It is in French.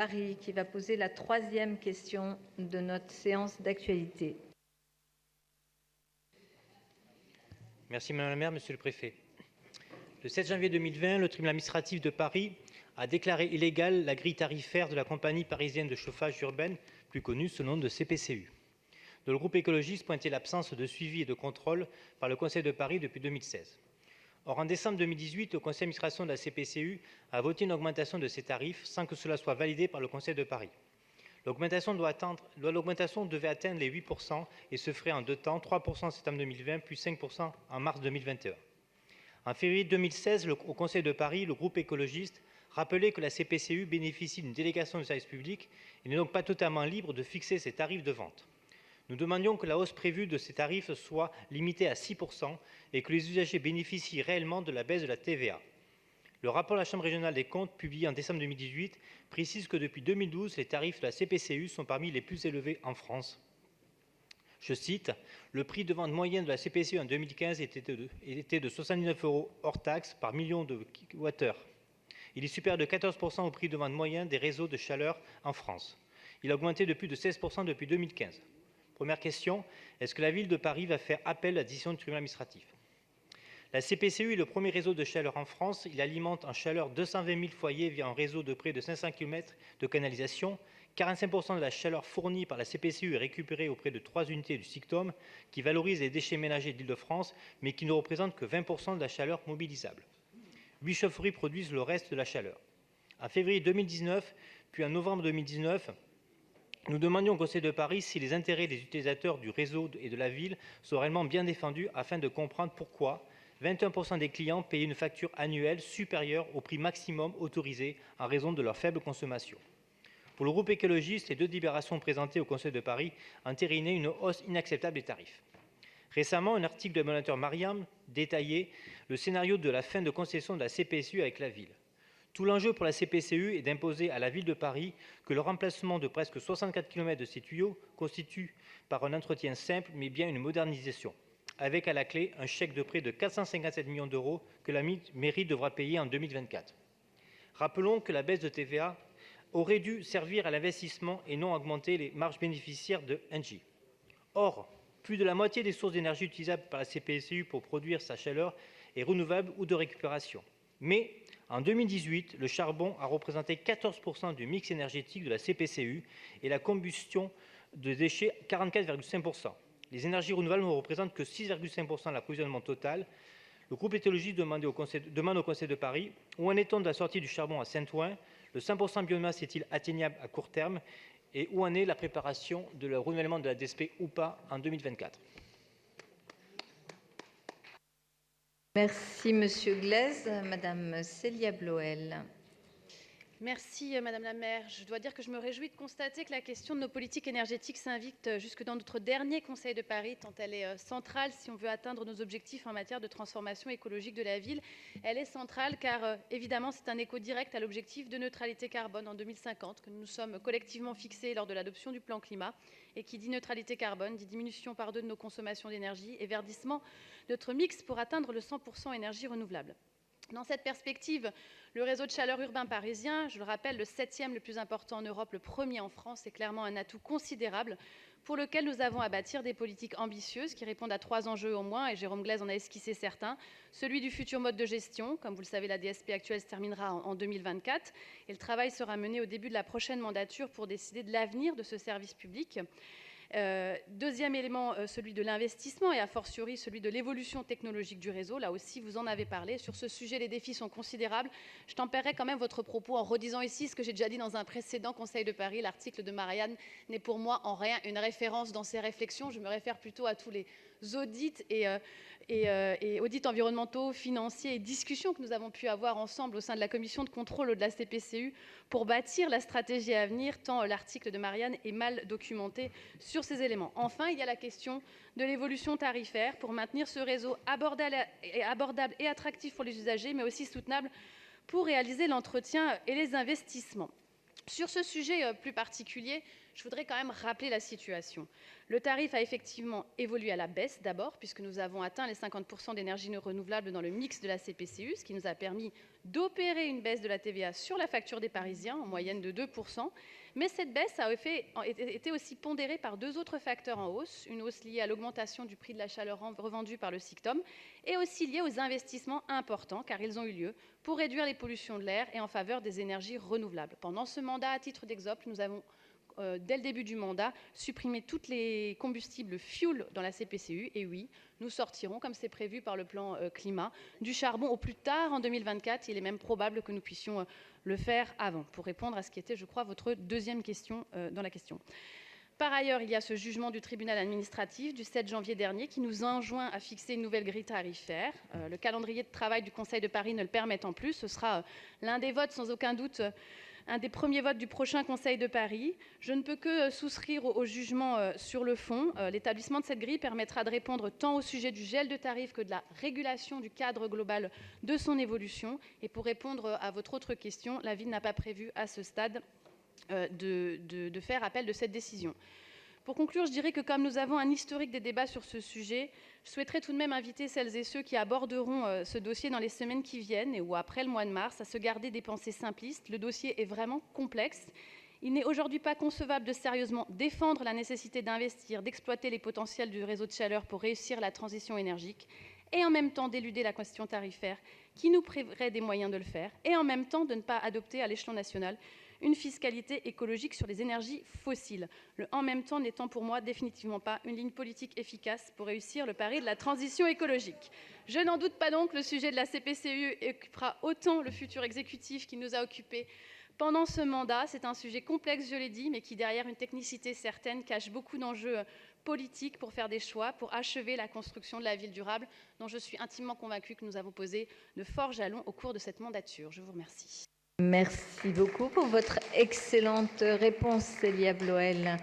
Paris, qui va poser la troisième question de notre séance d'actualité. Merci Madame la maire, Monsieur le préfet. Le 7 janvier 2020, le tribunal administratif de Paris a déclaré illégale la grille tarifaire de la compagnie parisienne de chauffage urbaine, plus connue sous le nom de CPCU. Le groupe écologiste pointait l'absence de suivi et de contrôle par le Conseil de Paris depuis 2016. Or, en décembre 2018, le conseil d'administration de la CPCU a voté une augmentation de ses tarifs sans que cela soit validé par le Conseil de Paris. L'augmentation devait atteindre les 8% et se ferait en deux temps, 3% en septembre 2020, puis 5% en mars 2021. En février 2016, au Conseil de Paris, le groupe écologiste rappelait que la CPCU bénéficie d'une délégation de service public et n'est donc pas totalement libre de fixer ses tarifs de vente. Nous demandions que la hausse prévue de ces tarifs soit limitée à 6% et que les usagers bénéficient réellement de la baisse de la TVA. Le rapport de la Chambre régionale des comptes, publié en décembre 2018, précise que depuis 2012, les tarifs de la CPCU sont parmi les plus élevés en France. Je cite, « Le prix de vente moyen de la CPCU en 2015 était de 79 € hors taxe par million de kilowattheures. Il est supérieur de 14% au prix de vente moyen des réseaux de chaleur en France. Il a augmenté de plus de 16% depuis 2015. Première question, est-ce que la ville de Paris va faire appel à la décision du tribunal administratif? La CPCU est le premier réseau de chaleur en France. Il alimente en chaleur 220 000 foyers via un réseau de près de 500 km de canalisation. 45% de la chaleur fournie par la CPCU est récupérée auprès de 3 unités du SICTOM qui valorisent les déchets ménagers d'Île-de-France, mais qui ne représentent que 20% de la chaleur mobilisable. 8 chaufferies produisent le reste de la chaleur. En février 2019, puis en novembre 2019, nous demandions au Conseil de Paris si les intérêts des utilisateurs du réseau et de la ville sont réellement bien défendus afin de comprendre pourquoi 21% des clients payaient une facture annuelle supérieure au prix maximum autorisé en raison de leur faible consommation. Pour le groupe écologiste, les deux délibérations présentées au Conseil de Paris entérinaient une hausse inacceptable des tarifs. Récemment, un article de Moniteur Mariam détaillait le scénario de la fin de concession de la CPCU avec la ville. Tout l'enjeu pour la CPCU est d'imposer à la ville de Paris que le remplacement de presque 64 km de ces tuyaux constitue par un entretien simple, mais bien une modernisation, avec à la clé un chèque de près de 457 millions d'euros que la mairie devra payer en 2024. Rappelons que la baisse de TVA aurait dû servir à l'investissement et non augmenter les marges bénéficiaires de Engie. Or, plus de la moitié des sources d'énergie utilisables par la CPCU pour produire sa chaleur est renouvelable ou de récupération. Mais en 2018, le charbon a représenté 14% du mix énergétique de la CPCU et la combustion de déchets 44,5%. Les énergies renouvelables ne représentent que 6,5% de l'approvisionnement total. Le groupe écologiste demande au Conseil de Paris où en est-on de la sortie du charbon à Saint-Ouen? Le 100% biomasse est-il atteignable à court terme? Et où en est la préparation de le renouvellement de la DSP ou pas en 2024? Merci Monsieur Glaise. Madame Célia Bloel. Merci Madame la maire. Je dois dire que je me réjouis de constater que la question de nos politiques énergétiques s'invite jusque dans notre dernier Conseil de Paris, tant elle est centrale si on veut atteindre nos objectifs en matière de transformation écologique de la ville. Elle est centrale car évidemment c'est un écho direct à l'objectif de neutralité carbone en 2050 que nous nous sommes collectivement fixés lors de l'adoption du plan climat. Et qui dit neutralité carbone dit diminution par 2 de nos consommations d'énergie et verdissement de notre mix pour atteindre le 100% énergie renouvelable. Dans cette perspective, le réseau de chaleur urbain parisien, je le rappelle, le 7e le plus important en Europe, le premier en France, est clairement un atout considérable pour lequel nous avons à bâtir des politiques ambitieuses qui répondent à 3 enjeux au moins, et Jérôme Glaise en a esquissé certains. Celui du futur mode de gestion, comme vous le savez, la DSP actuelle se terminera en 2024, et le travail sera mené au début de la prochaine mandature pour décider de l'avenir de ce service public. Deuxième élément, celui de l'investissement et a fortiori celui de l'évolution technologique du réseau. Là aussi, vous en avez parlé. Sur ce sujet, les défis sont considérables. Je tempérerai quand même votre propos en redisant ici ce que j'ai déjà dit dans un précédent Conseil de Paris. L'article de Marianne n'est pour moi en rien une référence dans ces réflexions. Je me réfère plutôt à tous les audits et audits environnementaux, financiers et discussions que nous avons pu avoir ensemble au sein de la commission de contrôle de la CPCU pour bâtir la stratégie à venir, tant l'article de Marianne est mal documenté sur ces éléments. Enfin, il y a la question de l'évolution tarifaire pour maintenir ce réseau abordable et attractif pour les usagers, mais aussi soutenable pour réaliser l'entretien et les investissements. Sur ce sujet plus particulier, je voudrais quand même rappeler la situation. Le tarif a effectivement évolué à la baisse d'abord, puisque nous avons atteint les 50% d'énergie renouvelable dans le mix de la CPCU, ce qui nous a permis d'opérer une baisse de la TVA sur la facture des Parisiens, en moyenne de 2%. Mais cette baisse a été aussi pondérée par deux autres facteurs en hausse, une hausse liée à l'augmentation du prix de la chaleur revendue par le Syctom, et aussi liée aux investissements importants, car ils ont eu lieu pour réduire les pollutions de l'air et en faveur des énergies renouvelables. Pendant ce mandat, à titre d'exemple, nous avons dès le début du mandat, supprimé tous les combustibles fuel dans la CPCU. Et oui, nous sortirons, comme c'est prévu par le plan climat, du charbon au plus tard en 2024. Il est même probable que nous puissions le faire avant, pour répondre à ce qui était, je crois, votre deuxième question dans la question. Par ailleurs, il y a ce jugement du tribunal administratif du 7 janvier dernier qui nous enjoint à fixer une nouvelle grille tarifaire. Le calendrier de travail du Conseil de Paris ne le permettant plus. Ce sera l'un des votes, sans aucun doute, un des premiers votes du prochain Conseil de Paris. Je ne peux que souscrire au jugement sur le fond. L'établissement de cette grille permettra de répondre tant au sujet du gel de tarifs que de la régulation du cadre global de son évolution. Et pour répondre à votre autre question, la ville n'a pas prévu à ce stade de faire appel de cette décision. Pour conclure, je dirais que comme nous avons un historique des débats sur ce sujet, je souhaiterais tout de même inviter celles et ceux qui aborderont ce dossier dans les semaines qui viennent ou après le mois de mars à se garder des pensées simplistes. Le dossier est vraiment complexe. Il n'est aujourd'hui pas concevable de sérieusement défendre la nécessité d'investir, d'exploiter les potentiels du réseau de chaleur pour réussir la transition énergique et en même temps d'éluder la question tarifaire qui nous priverait des moyens de le faire et en même temps de ne pas adopter à l'échelon national une fiscalité écologique sur les énergies fossiles. Le « en même temps » n'étant pour moi définitivement pas une ligne politique efficace pour réussir le pari de la transition écologique. Je n'en doute pas donc, le sujet de la CPCU occupera autant le futur exécutif qui nous a occupés pendant ce mandat. C'est un sujet complexe, je l'ai dit, mais qui, derrière une technicité certaine, cache beaucoup d'enjeux politiques pour faire des choix, pour achever la construction de la ville durable, dont je suis intimement convaincue que nous avons posé de forts jalons au cours de cette mandature. Je vous remercie. Merci beaucoup pour votre excellente réponse, Célia Bloel.